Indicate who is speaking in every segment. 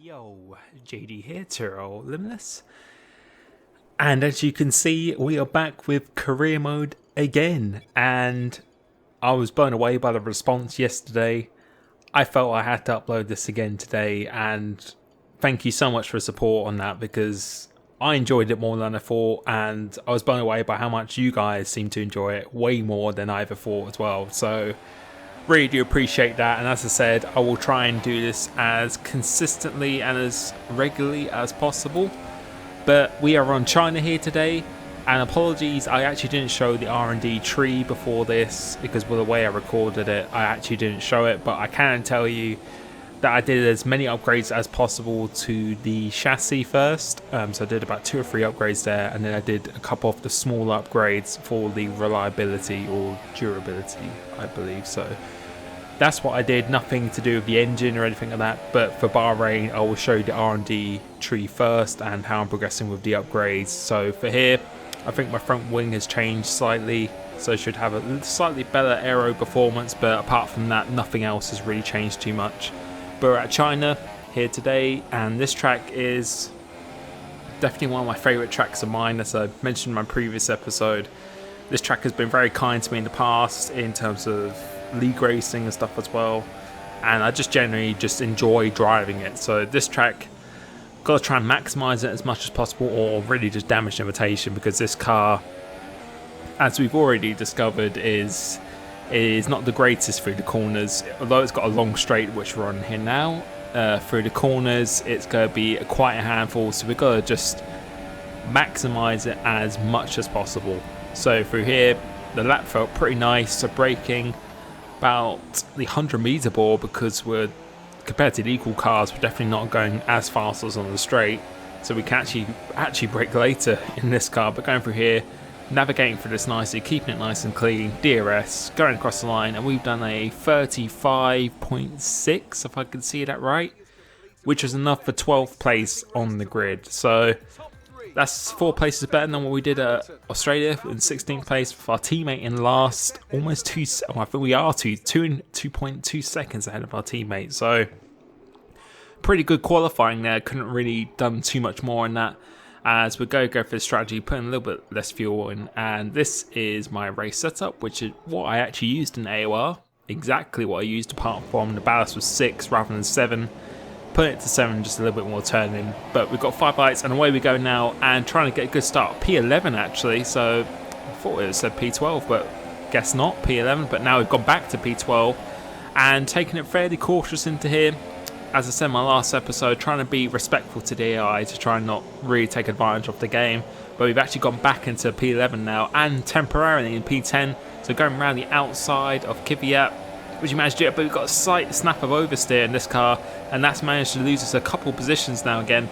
Speaker 1: Yo, JD here, Tyrrell Limitless. And as you can see, we are back with career mode again. And I was blown away by the response yesterday. I felt I had to upload this again today. And thank you so much for support on that, because I enjoyed it more than I thought. And I was blown away by how much you guys seem to enjoy it, way more than I ever thought as well. So really do appreciate that, and as I said, I will try and do this as consistently and as regularly as possible. But we are on China here today, and apologies, I actually didn't show the R&D tree before this because with the way I recorded it, I actually didn't show it. But I can tell you that I did as many upgrades as possible to the chassis first. So I did about 2 or 3 upgrades there, and then I did a couple of the smaller upgrades for the reliability or durability, I believe. So that's what I did, nothing to do with the engine or anything like that. But for Bahrain, I will show you the R&D tree first and how I'm progressing with the upgrades. So for here, I think my front wing has changed slightly, so I should have a slightly better aero performance. But apart from that, nothing else has really changed too much. But we're at China here today, and this track is definitely one of my favourite tracks of mine. As I mentioned in my previous episode, this track has been very kind to me in the past in terms of league racing and stuff as well, and I just generally just enjoy driving it. So this track, got to try and maximise it as much as possible, or really just damage limitation, because this car, as we've already discovered, is not the greatest through the corners. Although it's got a long straight, which we're on here now, through the corners it's going to be quite a handful, so we've got to just maximise it as much as possible. So through here, the lap felt pretty nice. So braking about the 100 meter ball, because we're, compared to the equal cars, we're definitely not going as fast as on the straight, so we can actually brake later in this car. But going through here, navigating through this nicely, keeping it nice and clean, DRS, going across the line, and we've done a 35.6, if I can see that right, which was enough for 12th place on the grid. So that's 4 places better than what we did at Australia in 16th place, with our teammate in last, almost 2.2 seconds ahead of our teammate. So pretty good qualifying there. Couldn't really done too much more in that, as we go for the strategy, putting a little bit less fuel in. And this is my race setup, which is what I actually used in AOR. Exactly what I used, apart from the ballast was 6 rather than 7. Put it to 7, just a little bit more turning. But we've got 5 lights, and away we go now, and trying to get a good start. P11 actually, so I thought it said P12, but guess not, P11. But now we've gone back to P12 and taking it fairly cautious into here. As I said in my last episode, trying to be respectful to the AI to try and not really take advantage of the game. But we've actually gone back into P11 now, and temporarily in P10. So going around the outside of Kvyat, which we managed to do it, but we've got a slight snap of oversteer in this car, and that's managed to lose us a couple positions now again.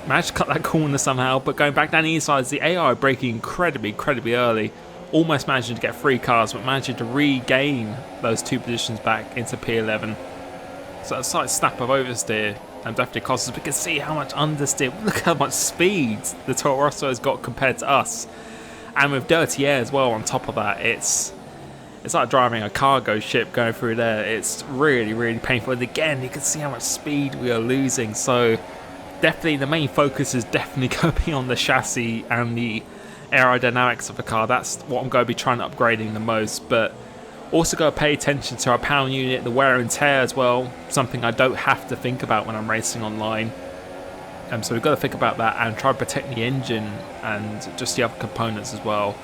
Speaker 1: Managed to cut that corner somehow, but going back down the inside, the AI braking incredibly early. Almost managing to get 3 cars, but managing to regain those 2 positions back into P11. So a slight snap of oversteer and definitely cost us. We can see how much understeer, look how much speed the Toro Rosso has got compared to us. And with dirty air as well on top of that, it's like driving a cargo ship going through there. It's really painful. And again, you can see how much speed we are losing. So definitely the main focus is definitely going to be on the chassis and the aerodynamics of the car. That's what I'm going to be trying to upgrading the most. But also got to pay attention to our power unit, the wear and tear as well. Something I don't have to think about when I'm racing online. So we've got to think about that and try to protect the engine and just the other components as well.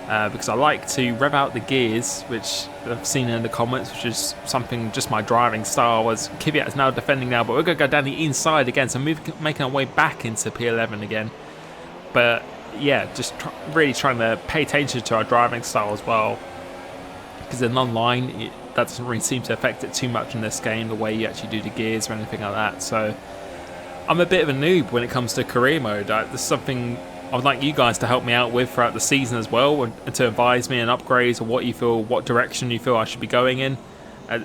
Speaker 1: Because I like to rev out the gears, which I've seen in the comments, which is something just my driving style. As Kvyat is now defending now, but we're going to go down the inside again, so making our way back into P11 again. But yeah, just really trying to pay attention to our driving style as well, because in online that doesn't really seem to affect it too much in this game, the way you actually do the gears or anything like that. So I'm a bit of a noob when it comes to career mode. This is something I would like you guys to help me out with throughout the season as well, and to advise me on upgrades or what direction you feel I should be going in.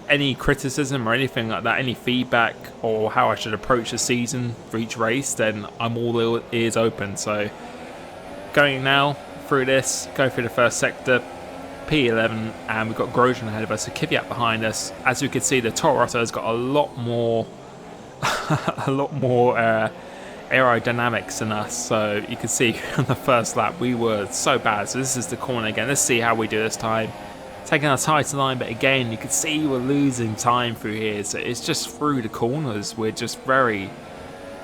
Speaker 1: Any criticism or anything like that, any feedback or how I should approach the season for each race, then I'm all ears open. So going now through this, go through the first sector, P11, and we've got Grosjean ahead of us, so Kvyat behind us. As you can see, the Toro Rosso has got a lot more a lot more aerodynamics than us. So you can see on the first lap we were so bad. So this is the corner again. Let's see how we do this time. Taking a tighter line, but again you can see we're losing time through here. So it's just through the corners we're just very,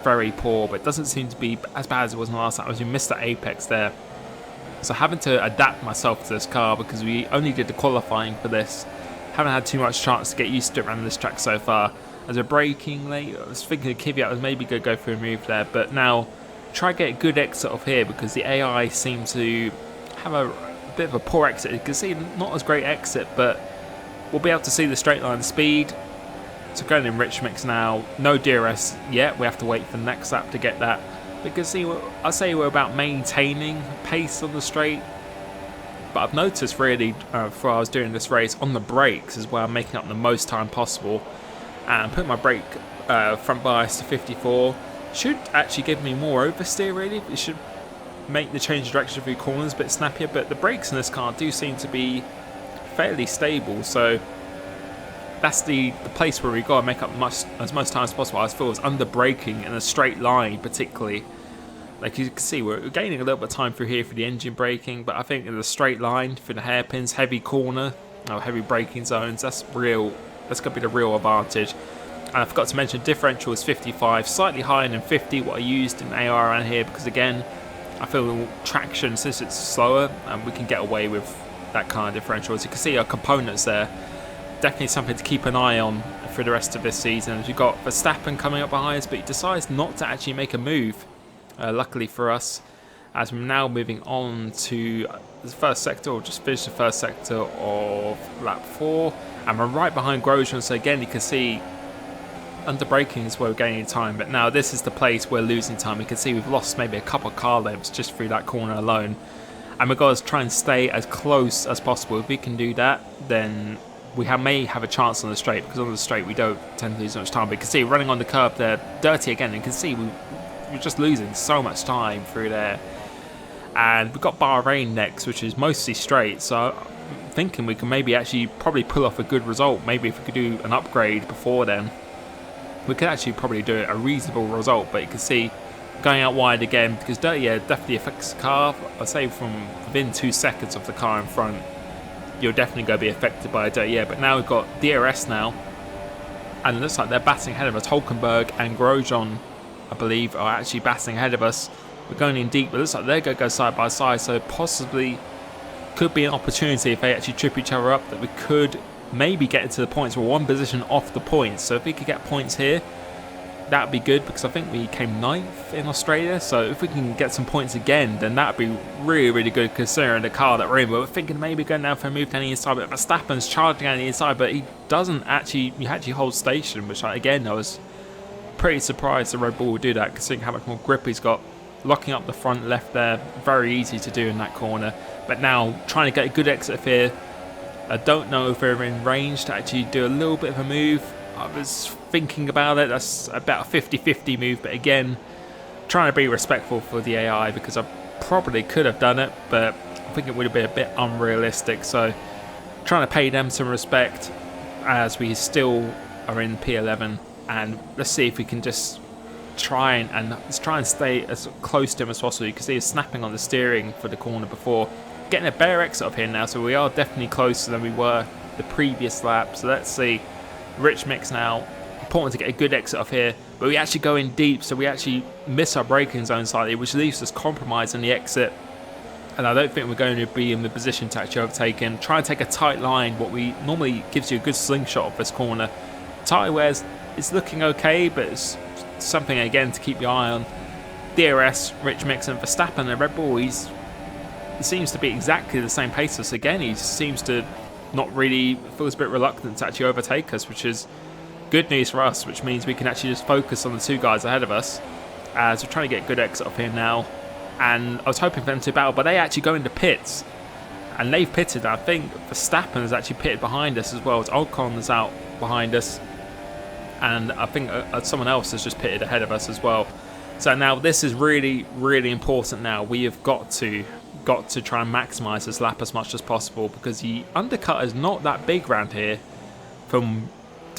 Speaker 1: very poor. But it doesn't seem to be as bad as it was in the last time. We missed the apex there. So having to adapt myself to this car because we only did the qualifying for this. Haven't had too much chance to get used to it around this track so far. As we're braking late, I was thinking of Kvyat was maybe go for a move there, but now try to get a good exit off here because the AI seem to have a bit of a poor exit. You can see not as great exit, but we'll be able to see the straight line speed. So going in rich mix now, no DRS yet. We have to wait for the next lap to get that. But you can see, I'd say we're about maintaining pace on the straight. But I've noticed really, before I was doing this race, on the brakes is where I'm making up the most time possible. And putting my brake front bias to 54 should actually give me more oversteer really. It should make the change of direction through corners a bit snappier, but the brakes in this car do seem to be fairly stable, so that's the place where we've got to make up as much time as possible. I feel it's under braking in a straight line particularly. Like you can see, we're gaining a little bit of time through here for the engine braking, but I think in the straight line for the hairpins, heavy corner, heavy braking zones, that's going to be the real advantage. And I forgot to mention differential is 55, slightly higher than 50 what I used in AR around here, because again I feel traction, since it's slower, and we can get away with that kind of differential. As you can see, our components there, definitely something to keep an eye on for the rest of this season. As you've got Verstappen coming up behind us, but he decides not to actually make a move, luckily for us, as we're now moving on to the first sector, or just finished the first sector of lap 4, and we're right behind Grosjean. So again you can see under braking is where we're gaining time, but now this is the place we're losing time. You can see we've lost maybe a couple of car lengths just through that corner alone, and we've got to try and stay as close as possible. If we can do that, then we may have a chance on the straight, because on the straight we don't tend to lose much time. But you can see running on the curb there, dirty again, and you can see we're just losing so much time through there. And we've got Bahrain next, which is mostly straight, so I'm thinking we can maybe actually probably pull off a good result. Maybe if we could do an upgrade before then, we could actually probably do a reasonable result. But you can see going out wide again, because Dirty Air definitely affects the car. I'd say from within 2 seconds of the car in front, you're definitely going to be affected by a Dirty Air. But now we've got DRS now, and it looks like they're batting ahead of us. Hulkenberg and Grosjean, I believe, are actually batting ahead of us. We're going in deep, but it looks like they're going to go side by side, so possibly could be an opportunity if they actually trip each other up, that we could maybe get into the points. We're one position off the points, so if we could get points here, that would be good, because I think we came 9th in Australia. So if we can get some points again, then that would be really, really good considering the car that we're in. But we're thinking maybe going down for a move down the inside, but Verstappen's charging down the inside, but he actually holds station, which again I was pretty surprised the Red Bull would do that, considering how much more grip he's got. Locking up the front left there, very easy to do in that corner. But now trying to get a good exit here. I don't know if we're in range to actually do a little bit of a move. I was thinking about it. That's about a 50-50 move, but again, trying to be respectful for the AI, because I probably could have done it, but I think it would have been a bit unrealistic. So trying to pay them some respect as we still are in P11, and let's see if we can just try and stay as close to him as possible. You can see he's snapping on the steering for the corner before. Getting a better exit up here now, so we are definitely closer than we were the previous lap. So let's see. Rich mix now. Important to get a good exit off here, but we actually go in deep, so we actually miss our braking zone slightly, which leaves us compromised on the exit. And I don't think we're going to be in the position to actually overtake him. Try and take a tight line, what we normally gives you a good slingshot of this corner. Tyre wears is looking okay, but it's something again to keep your eye on. DRS, Rich Mix and Verstappen, the Red Bull, he seems to be exactly the same pace as us again. He seems to not really, feels a bit reluctant to actually overtake us, which is good news for us, which means we can actually just focus on the 2 guys ahead of us, as we're trying to get a good exit off here now. And I was hoping for them to battle, but they actually go into pits, and they've pitted. I think Verstappen has actually pitted behind us as well, as Ocon is out behind us, and I think someone else has just pitted ahead of us as well. So now this is really, really important now. We have got to try and maximise this lap as much as possible, because the undercut is not that big around here from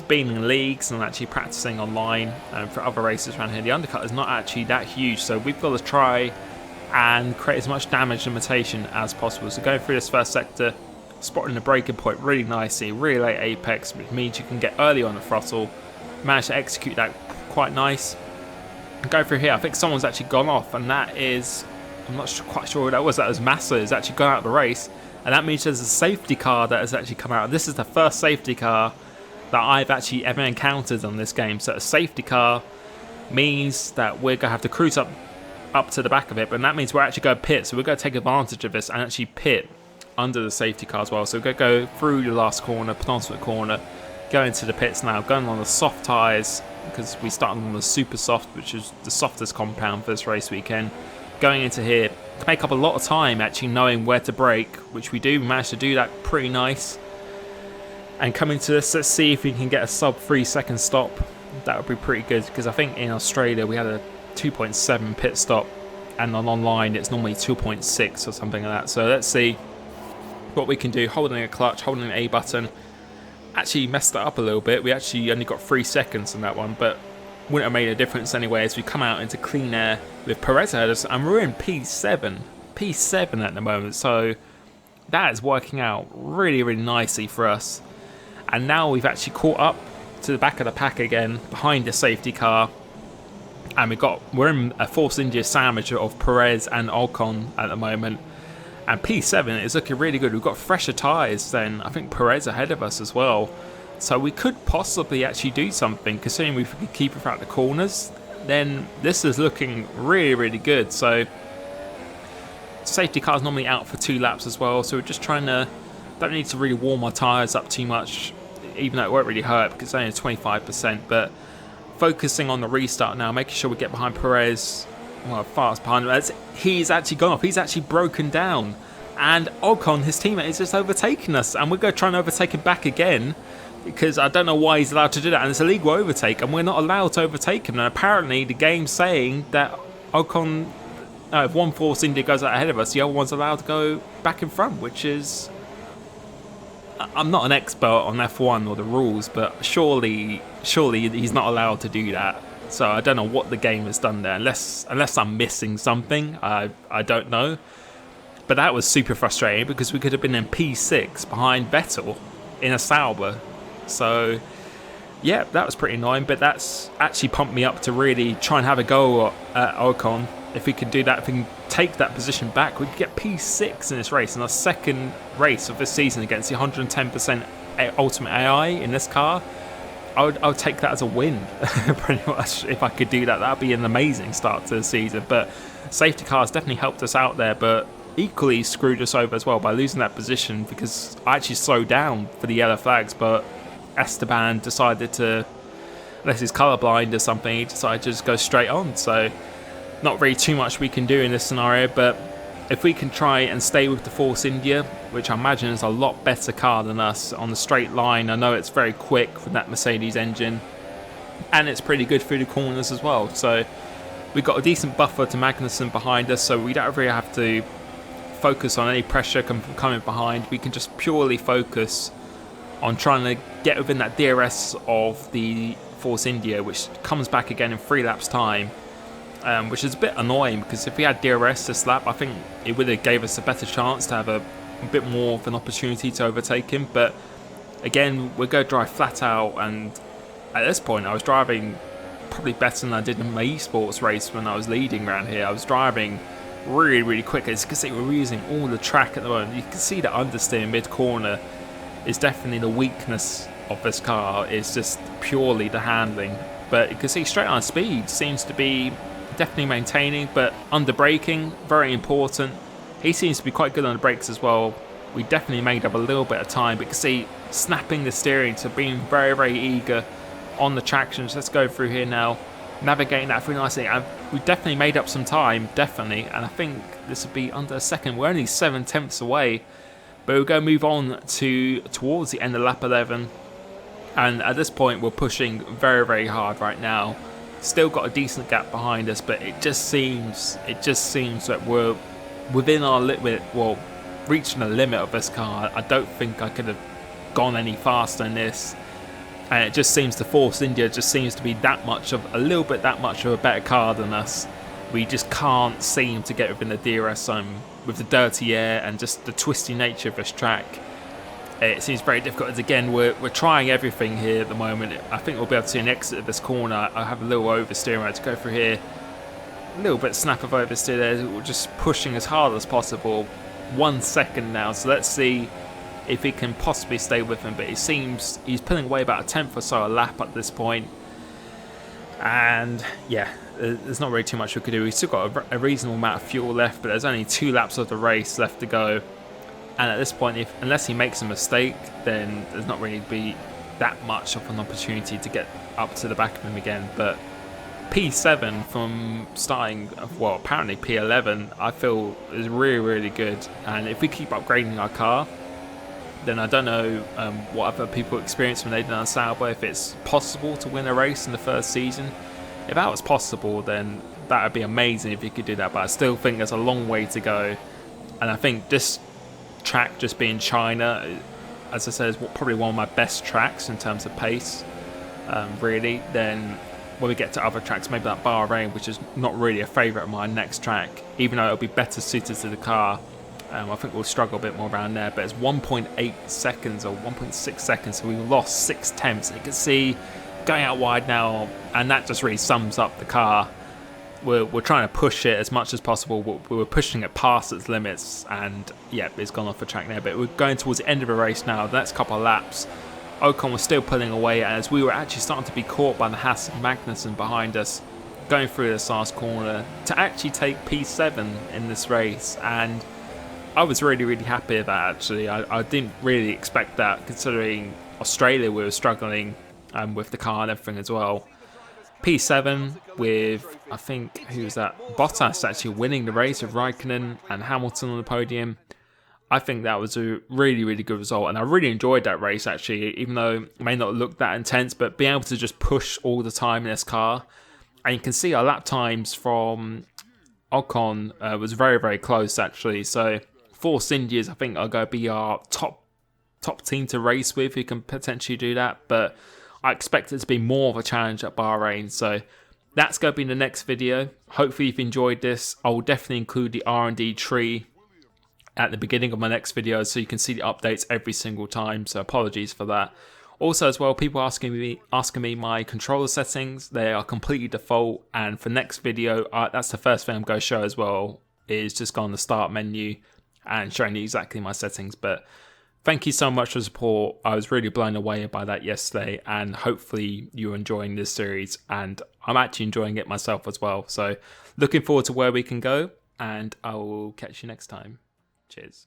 Speaker 1: being in leagues and actually practicing online for other races around here, the undercut is not actually that huge, so we've got to try and create as much damage limitation as possible. So going through this first sector, spotting the braking point really nicely, really late apex, which means you can get early on the throttle, manage to execute that quite nice. And go through here, I think someone's actually gone off, and that is, I'm not quite sure who that was Massa, has actually gone out of the race, and that means there's a safety car that has actually come out. This is the first safety car that I've actually ever encountered on this game. So a safety car means that we're going to have to cruise up to the back of it, but that means we're actually going to pit, so we're going to take advantage of this and actually pit under the safety car as well. So we're going to go through the last corner, penultimate corner, go into the pits now, going on the soft tyres, because we started on the super soft, which is the softest compound for this race weekend. Going into here to make up a lot of time actually knowing where to brake, which we do. We managed to do that pretty nice. And coming to this, let's see if we can get a sub 3 second stop. That would be pretty good, because I think in Australia we had a 2.7 pit stop, and on online it's normally 2.6 or something like that. So let's see what we can do. Holding a clutch, holding an A button, actually messed that up a little bit. We actually only got 3 seconds on that one, but wouldn't have made a difference anyway, as we come out into clean air with Perez ahead of us, and we're in P7 at the moment. So that is working out really, really nicely for us. And now we've actually caught up to the back of the pack again, behind the safety car, and we're in a Force India sandwich of Perez and Ocon at the moment. And P7 is looking really good. We've got fresher tyres than I think Perez ahead of us as well. So we could possibly actually do something, considering if we could keep it throughout the corners, then this is looking really, really good. So safety car's normally out for 2 laps as well, so we're just trying to, don't need to really warm our tyres up too much, even though it won't really hurt because it's only 25%, but focusing on the restart now, making sure we get behind Perez, well, fast behind him. He's actually gone off, he's actually broken down, and Ocon, his teammate, is just overtaking us, and we're going to try and overtake him back again, because I don't know why he's allowed to do that, and it's a legal overtake, and we're not allowed to overtake him. And apparently the game's saying that Ocon, if one Force India goes out ahead of us, the other one's allowed to go back in front, which is, I'm not an expert on F1 or the rules, but surely he's not allowed to do that. So I don't know what the game has done there, unless I'm missing something. I don't know. But that was super frustrating, because we could have been in P6 behind Vettel in a Sauber. So yeah, that was pretty annoying, but that's actually pumped me up to really try and have a go at Ocon. If we can do that, if we can take that position back, we could get P6 in this race, in our second race of this season against the 110% Ultimate AI in this car. I would take that as a win, pretty much. If I could do that, that'd be an amazing start to the season. But safety cars definitely helped us out there, but equally screwed us over as well by losing that position, because I actually slowed down for the yellow flags, but Esteban decided to, unless he's colourblind or something, he decided to just go straight on. So not really too much we can do in this scenario, but if we can try and stay with the Force India, which I imagine is a lot better car than us on the straight line. I know it's very quick with that Mercedes engine, and it's pretty good through the corners as well. So we've got a decent buffer to Magnussen behind us, so we don't really have to focus on any pressure coming behind. We can just purely focus on trying to get within that DRS of the Force India, which comes back again in 3 laps time. Which is a bit annoying, because if we had DRS this lap, I think it would have gave us a better chance to have a bit more of an opportunity to overtake him. But again, we're going to drive flat out, and at this point I was driving probably better than I did in my esports race when I was leading around here. I was driving really, really quick. As you can see, we're using all the track at the moment. You can see that understeer mid-corner is definitely the weakness of this car. It's just purely the handling. But you can see straight line speed seems to be definitely maintaining, but under braking, very important. He seems to be quite good on the brakes as well. We definitely made up a little bit of time, but you can see snapping the steering to being very, very eager on the tractions. Let's go through here now, navigating that through nicely, and we definitely made up some time, definitely, and I think this would be under a second. We're only 7/10 away, but we're going to move on towards the end of lap 11, and at this point we're pushing very, very hard right now. Still got a decent gap behind us, but it just seems that we're within our limit, well, reaching the limit of this car. I don't think I could have gone any faster than this. and it just seems to Force India just seems to be that much of a better car than us. We just can't seem to get within the DRS zone with the dirty air and just the twisty nature of this track. It seems very difficult. As again, we're trying everything here at the moment. I think we'll be able to see an exit of this corner. I have a little oversteer. I had to go through here. A little bit snap of oversteer there. We're just pushing as hard as possible. 1 second now, so let's see if he can possibly stay with him. But it seems he's pulling away about a tenth or so a lap at this point. And yeah, there's not really too much we could do. We've still got a reasonable amount of fuel left, but there's only 2 laps of the race left to go. And at this point, unless he makes a mistake, then there's not really be that much of an opportunity to get up to the back of him again. But P7 from starting, well, apparently P11, I feel is really, really good. And if we keep upgrading our car, then I don't know what other people experience when they've done Sauber, if it's possible to win a race in the first season. If that was possible, then that would be amazing if you could do that. But I still think there's a long way to go. And I think this track just being China, as I said, is probably one of my best tracks in terms of pace, really. Then when we get to other tracks, maybe like Bahrain, which is not really a favourite of mine, next track, even though it'll be better suited to the car, I think we'll struggle a bit more around there. But it's 1.8 seconds or 1.6 seconds, so we lost 6 tenths. You can see going out wide now, and that just really sums up the car. We're trying to push it as much as possible. We were pushing it past its limits, and yeah, it's gone off the track now. But we're going towards the end of the race now. The next couple of laps, Ocon was still pulling away, as we were actually starting to be caught by the Haas and Magnussen behind us, going through this last corner to actually take P7 in this race. And I was really, really happy with that, actually. I didn't really expect that, considering Australia we were struggling with the car and everything as well. P7 with, I think, who's that? Bottas actually winning the race with Raikkonen and Hamilton on the podium. I think that was a really, really good result. And I really enjoyed that race, actually, even though it may not look that intense. But being able to just push all the time in this car. And you can see our lap times from Ocon was very, very close, actually. So Force Indias, I think, are going to be our top team to race with who can potentially do that. But I expect it to be more of a challenge at Bahrain. So that's going to be in the next video. Hopefully you've enjoyed this. I will definitely include the R&D tree at the beginning of my next video so you can see the updates every single time. So apologies for that. Also as well, people asking me my controller settings. They are completely default. And for next video, that's the first thing I'm going to show as well, is just go on the start menu and showing you exactly my settings. But thank you so much for the support. I was really blown away by that yesterday, and hopefully you're enjoying this series, and I'm actually enjoying it myself as well. So looking forward to where we can go, and I will catch you next time. Cheers.